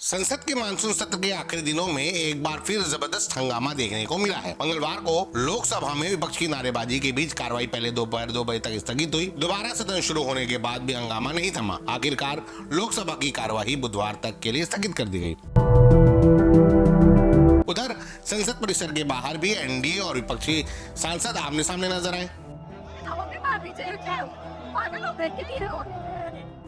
संसद के मानसून सत्र के आखिरी दिनों में एक बार फिर जबरदस्त हंगामा देखने को मिला है। मंगलवार को लोकसभा में विपक्ष की नारेबाजी के बीच कार्रवाई पहले दोपहर 2 बजे तक स्थगित हुई। दोबारा सदन शुरू होने के बाद भी हंगामा नहीं थमा। आखिरकार लोकसभा की कार्यवाही बुधवार तक के लिए स्थगित कर दी गई। उधर संसद परिसर के बाहर भी एनडीए और विपक्षी सांसद आमने सामने नजर आए।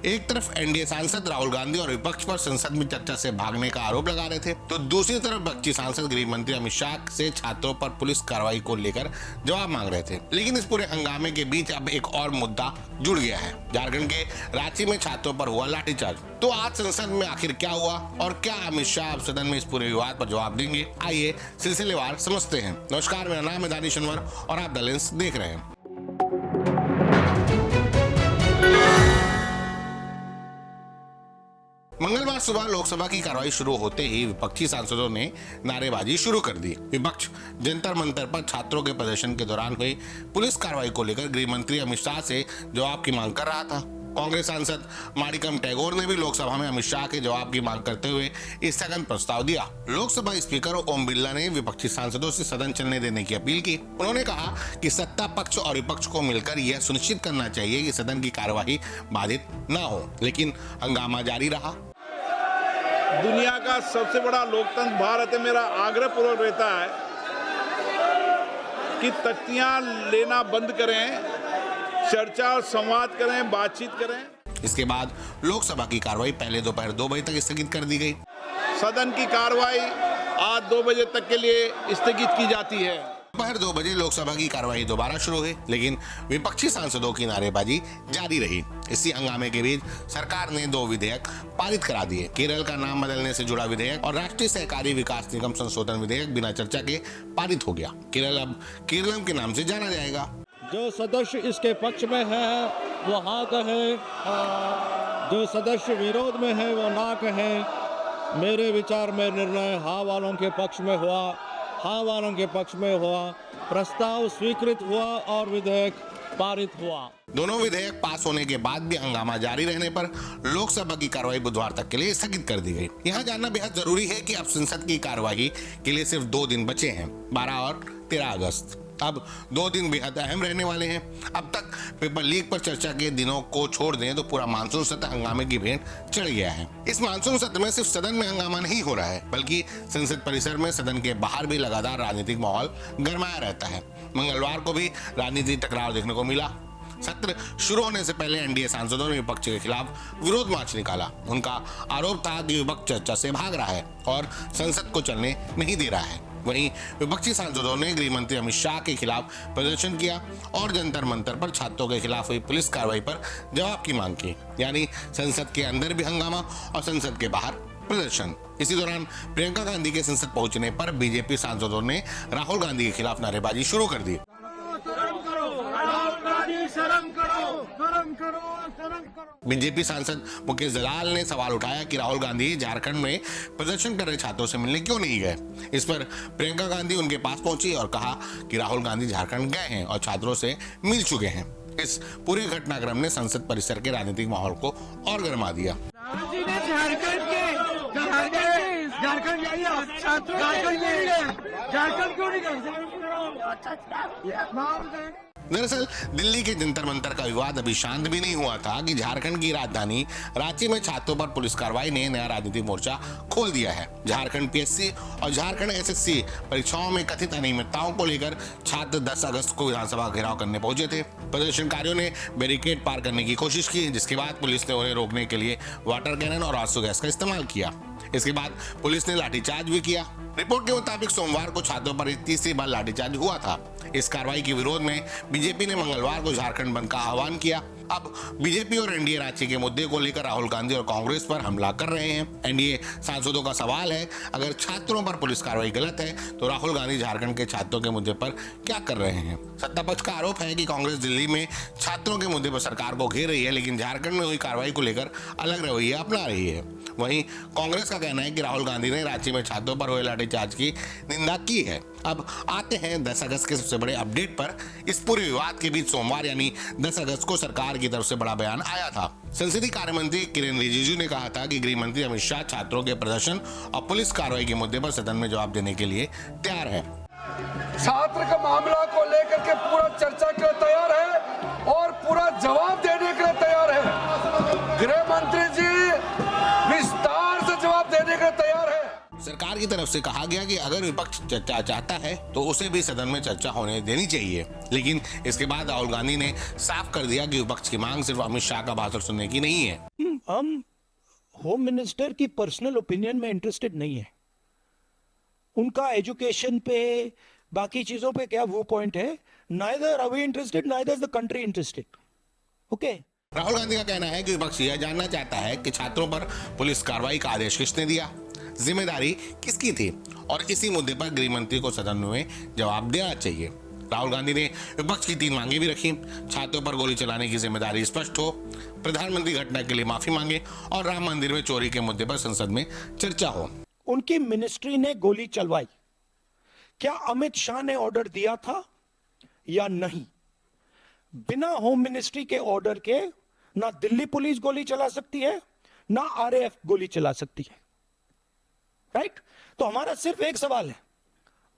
एक तरफ एनडीए सांसद राहुल गांधी और विपक्ष पर संसद में चर्चा से भागने का आरोप लगा रहे थे, तो दूसरी तरफ विपक्षी सांसद गृह मंत्री अमित शाह से छात्रों पर पुलिस कार्रवाई को लेकर जवाब मांग रहे थे। लेकिन इस पूरे हंगामे के बीच अब एक और मुद्दा जुड़ गया है। झारखंड के रांची में छात्रों पर हुआ लाठीचार्ज। तो आज संसद में आखिर क्या हुआ और क्या अमित शाह अब सदन में इस पूरे विवाद पर जवाब देंगे, आइए सिलसिलेवार समझते हैं। नमस्कार, मेरा नाम है दानिश अनवर और आप द लेंस देख रहे हैं। मंगलवार सुबह लोकसभा की कार्रवाई शुरू होते ही विपक्षी सांसदों ने नारेबाजी शुरू कर दी। विपक्ष जंतर मंतर पर छात्रों के प्रदर्शन के दौरान हुई पुलिस कार्रवाई को लेकर गृह मंत्री अमित शाह से जवाब की मांग कर रहा था। कांग्रेस सांसद माणिकम टैगोर ने भी लोकसभा में अमित शाह के जवाब की मांग करते हुए स्थगन प्रस्ताव दिया। लोकसभा स्पीकर ओम बिरला ने विपक्षी सांसदों से सदन चलने देने की अपील की। उन्होंने कहा कि सत्ता पक्ष और विपक्ष को मिलकर यह सुनिश्चित करना चाहिए कि सदन की कार्यवाही बाधित न हो, लेकिन हंगामा जारी रहा। दुनिया का सबसे बड़ा लोकतंत्र भारत है। मेरा आग्रह पूर्वक रहता है कि तख्तियां लेना बंद करें, चर्चा और संवाद करें, बातचीत करें। इसके बाद लोकसभा की कार्रवाई पहले दोपहर 2 बजे तक स्थगित कर दी गई। सदन की कार्रवाई आज 2 बजे तक के लिए स्थगित की जाती है। दोपहर 2 बजे लोकसभा की कार्यवाही दोबारा शुरू हुई, लेकिन विपक्षी सांसदों की नारेबाजी जारी रही। इसी हंगामे के बीच सरकार ने 2 विधेयक पारित करा दिए। केरल का नाम बदलने से जुड़ा विधेयक और राष्ट्रीय सहकारी विकास निगम संशोधन विधेयक बिना चर्चा के पारित हो गया। केरल अब केरलम के नाम से जाना जाएगा। जो सदस्य इसके पक्ष में है वो हाँ कहे, जो सदस्य विरोध में है वो ना कहे। मेरे विचार में निर्णय हाँ वालों के पक्ष में हुआ, हाँ वालों के पक्ष में हुआ। प्रस्ताव स्वीकृत हुआ और विधेयक पारित हुआ। दोनों विधेयक पास होने के बाद भी हंगामा जारी रहने पर लोकसभा की कार्रवाई बुधवार तक के लिए स्थगित कर दी गई। यहाँ जानना बेहद जरूरी है कि अब संसद की कार्यवाही के लिए सिर्फ 2 दिन बचे हैं, 12 और 13 अगस्त। अब 2 दिन बेहद अहम रहने वाले हैं। अब तक पेपर लीक पर चर्चा के दिनों को छोड़ दें तो पूरा मानसून सत्र हंगामे की भेंट चढ़ गया है। इस मानसून सत्र में सिर्फ सदन में हंगामा नहीं हो रहा है, बल्कि संसद परिसर में सदन के बाहर भी लगातार राजनीतिक माहौल गरमाया रहता है। मंगलवार को भी राजनीतिक टकराव देखने को मिला। सत्र शुरू होने से पहले एनडीए सांसदों ने विपक्ष के खिलाफ विरोध मार्च निकाला। उनका आरोप था कि विपक्ष चर्चा से भाग रहा है और संसद को चलने नहीं दे रहा है। वहीं विपक्षी सांसदों ने गृह मंत्री अमित शाह के खिलाफ प्रदर्शन किया और जंतर मंतर पर छात्रों के खिलाफ हुई पुलिस कार्रवाई पर जवाब की मांग की। यानी संसद के अंदर भी हंगामा और संसद के बाहर प्रदर्शन। इसी दौरान प्रियंका गांधी के संसद पहुंचने पर बीजेपी सांसदों ने राहुल गांधी के खिलाफ नारेबाजी शुरू कर दी। बीजेपी सांसद मुकेश दलाल ने सवाल उठाया कि राहुल गांधी झारखंड में प्रदर्शन कर रहे छात्रों से मिलने क्यों नहीं गए। इस पर प्रियंका गांधी उनके पास पहुंची और कहा कि राहुल गांधी झारखंड गए हैं और छात्रों से मिल चुके हैं। इस पूरे घटनाक्रम ने संसद परिसर के राजनीतिक माहौल को और गर्मा दिया। दरअसल दिल्ली के जंतर मंतर का विवाद अभी शांत भी नहीं हुआ था कि झारखंड की राजधानी रांची में छात्रों पर पुलिस कार्रवाई ने नया राजनीतिक मोर्चा खोल दिया है। झारखंड पीएससी और झारखंड एसएससी परीक्षाओं में कथित अनियमितताओं को लेकर छात्र 10 अगस्त को विधानसभा घेराव करने पहुंचे थे। प्रदर्शनकारियों ने बैरिकेड पार करने की कोशिश की, जिसके बाद पुलिस ने उन्हें रोकने के लिए वाटर कैनन और आंसू गैस का इस्तेमाल किया। इसके बाद पुलिस ने लाठीचार्ज भी किया। रिपोर्ट के मुताबिक सोमवार को छात्रों पर तीसरी बार लाठीचार्ज हुआ था। इस कार्रवाई के विरोध में बीजेपी ने मंगलवार को झारखंड बंद का आह्वान किया। अब बीजेपी और एनडीए रांची के मुद्दे को लेकर राहुल गांधी और कांग्रेस पर हमला कर रहे हैं। एनडीए सांसदों का सवाल है, अगर छात्रों पर पुलिस कार्रवाई गलत है तो राहुल गांधी झारखंड के छात्रों के मुद्दे पर क्या कर रहे हैं। सत्ता पक्ष का आरोप है कि कांग्रेस दिल्ली में छात्रों के मुद्दे पर सरकार को घेर रही है, लेकिन झारखंड में हुई कार्रवाई को लेकर अलग रवैया अपना रही है। वहीं कांग्रेस का कहना है कि राहुल गांधी ने रांची में छात्रों पर हुए लाठीचार्ज की निंदा की है। अब आते हैं 10 अगस्त के सबसे बड़े अपडेट पर। इस पूरे विवाद के बीच सोमवार यानी 10 अगस्त को सरकार की तरफ से बड़ा बयान आया था। संसदीय कार्य मंत्री किरेन रिजिजू ने कहा था कि गृह मंत्री अमित शाह छात्रों के प्रदर्शन और पुलिस कार्रवाई के मुद्दे पर सदन में जवाब देने के लिए तैयार है। छात्र का मामला को लेकर के पूरा चर्चा के लिए तैयार है और पूरा जवाब देने के लिए तैयार है। गृह मंत्री जी विस्तार से जवाब देने के लिए तैयार है। सरकार की तरफ से कहा गया कि अगर विपक्ष चर्चा चाहता है तो उसे भी सदन में चर्चा होने देनी चाहिए, लेकिन इसके बाद राहुल गांधी ने साफ कर दिया कि विपक्ष की मांग सिर्फ अमित शाह का भाषण सुनने की नहीं है। हम होम मिनिस्टर की पर्सनल ओपिनियन में इंटरेस्टेड नहीं है। उनका एजुकेशन पे बाकी चीजों पे क्या व्यू पॉइंट है, neither are we interested neither is the country interested. Okay, Rahul Gandhi का कहना है कि विपक्ष यह जानना चाहता है कि छात्रों पर पुलिस कार्रवाई का आदेश किसने दिया, जिम्मेदारी किसकी थी, और इसी मुद्दे पर गृह मंत्री को सदन में जवाब देना चाहिए। राहुल गांधी ने विपक्ष की 3 मांगे भी रखी। छात्रों पर गोली चलाने की जिम्मेदारी स्पष्ट हो, प्रधानमंत्री घटना के लिए माफी मांगे और राम मंदिर में चोरी के मुद्दे पर संसद में चर्चा हो। उनकी मिनिस्ट्री ने गोली चलवाई, क्या अमित शाह ने ऑर्डर दिया था या नहीं? बिना होम मिनिस्ट्री के ऑर्डर के ना दिल्ली पुलिस गोली चला सकती है ना आरएएफ गोली चला सकती है, राइट? तो हमारा सिर्फ एक सवाल है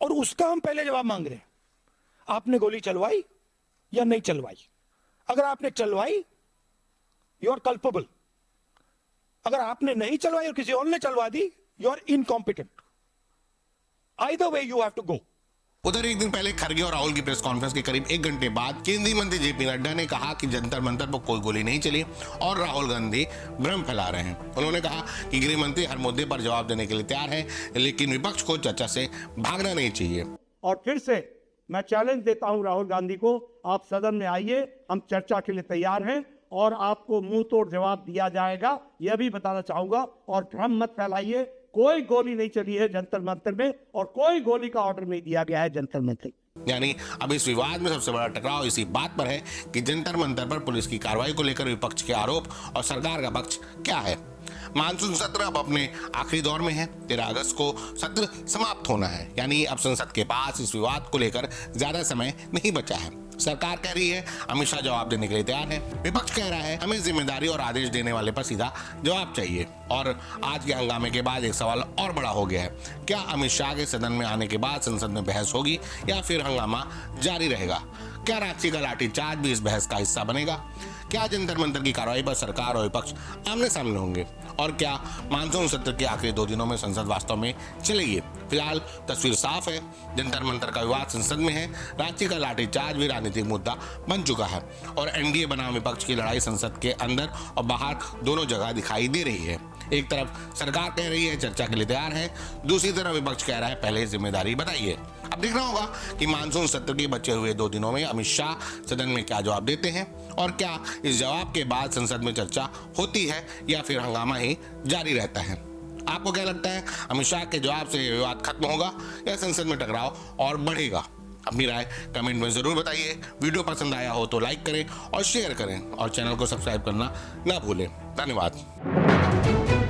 और उसका हम पहले जवाब मांग रहे हैं। आपने गोली चलवाई या नहीं चलवाई? अगर आपने चलवाई, यू आर कल्पेबल। अगर आपने नहीं चलवाई और किसी और ने चलवा दी, you are incompetent. Either way you have to go. उधर एक दिन पहले खरगे और राहुल की प्रेस कॉन्फ्रेंस के करीब 1 घंटे बाद केंद्रीय मंत्री जेपी नड्डा ने कहा कि जंतर मंतर पर कोई गोली नहीं चली और राहुल गांधी भ्रम फैला रहे हैं। उन्होंने कहा कि गृह मंत्री हर मुद्दे पर जवाब देने के लिए तैयार है, लेकिन विपक्ष को चर्चा से भागना नहीं चाहिए। और फिर से मैं चैलेंज देता हूं राहुल गांधी को, आप सदन में आइए, हम चर्चा के लिए तैयार हैं और आपको मुंह तोड़ जवाब दिया जाएगा, यह भी बताना चाहूंगा। और भ्रम मत फैलाइए, कोई गोली नहीं चली है जंतर मंतर में और कोई गोली का ऑर्डर नहीं दिया गया है जंतर मंतर। यानी अब इस विवाद में सबसे बड़ा टकराव इसी बात पर है कि जंतर मंतर पर पुलिस की कार्रवाई को लेकर विपक्ष के आरोप और सरकार का पक्ष क्या है। मानसून सत्र अब अपने आखिरी दौर में है। 13 अगस्त को सत्र समाप्त होना है, यानी अब संसद के पास इस विवाद को लेकर ज्यादा समय नहीं बचा है। सरकार कह रही है अमित शाह जवाब देने के लिए तैयार है, विपक्ष कह रहा है हमें जिम्मेदारी और आदेश देने वाले पर सीधा जवाब चाहिए। और आज के हंगामे के बाद एक सवाल और बड़ा हो गया है, क्या अमित शाह के सदन में आने के बाद संसद में बहस होगी या फिर हंगामा जारी रहेगा? क्या रांची का लाठीचार्ज भी इस बहस का हिस्सा बनेगा? क्या जंतर मंतर की कार्रवाई पर सरकार और विपक्ष आमने सामने होंगे? और क्या मानसून सत्र के आखिरी 2 दिनों में संसद वास्तव में चलेगी? फिलहाल तस्वीर साफ है, जंतर मंतर का विवाद संसद में है, रांची का लाठीचार्ज भी राजनीतिक मुद्दा बन चुका है और एनडीए बनाम विपक्ष की लड़ाई संसद के अंदर और बाहर दोनों जगह दिखाई दे रही है। एक तरफ सरकार कह रही है चर्चा के लिए तैयार है, दूसरी तरफ विपक्ष कह रहा है पहले जिम्मेदारी बताइए। अब देखना होगा कि मानसून सत्र के बचे हुए 2 दिनों में अमित शाह सदन में क्या जवाब देते हैं और क्या इस जवाब के बाद संसद में चर्चा होती है या फिर हंगामा ही जारी रहता है। आपको क्या लगता है, अमित शाह के जवाब से विवाद खत्म होगा या संसद में टकराव और बढ़ेगा? अपनी राय कमेंट में जरूर बताइए। वीडियो पसंद आया हो तो लाइक करें और शेयर करें और चैनल को सब्सक्राइब करना ना भूलें। धन्यवाद।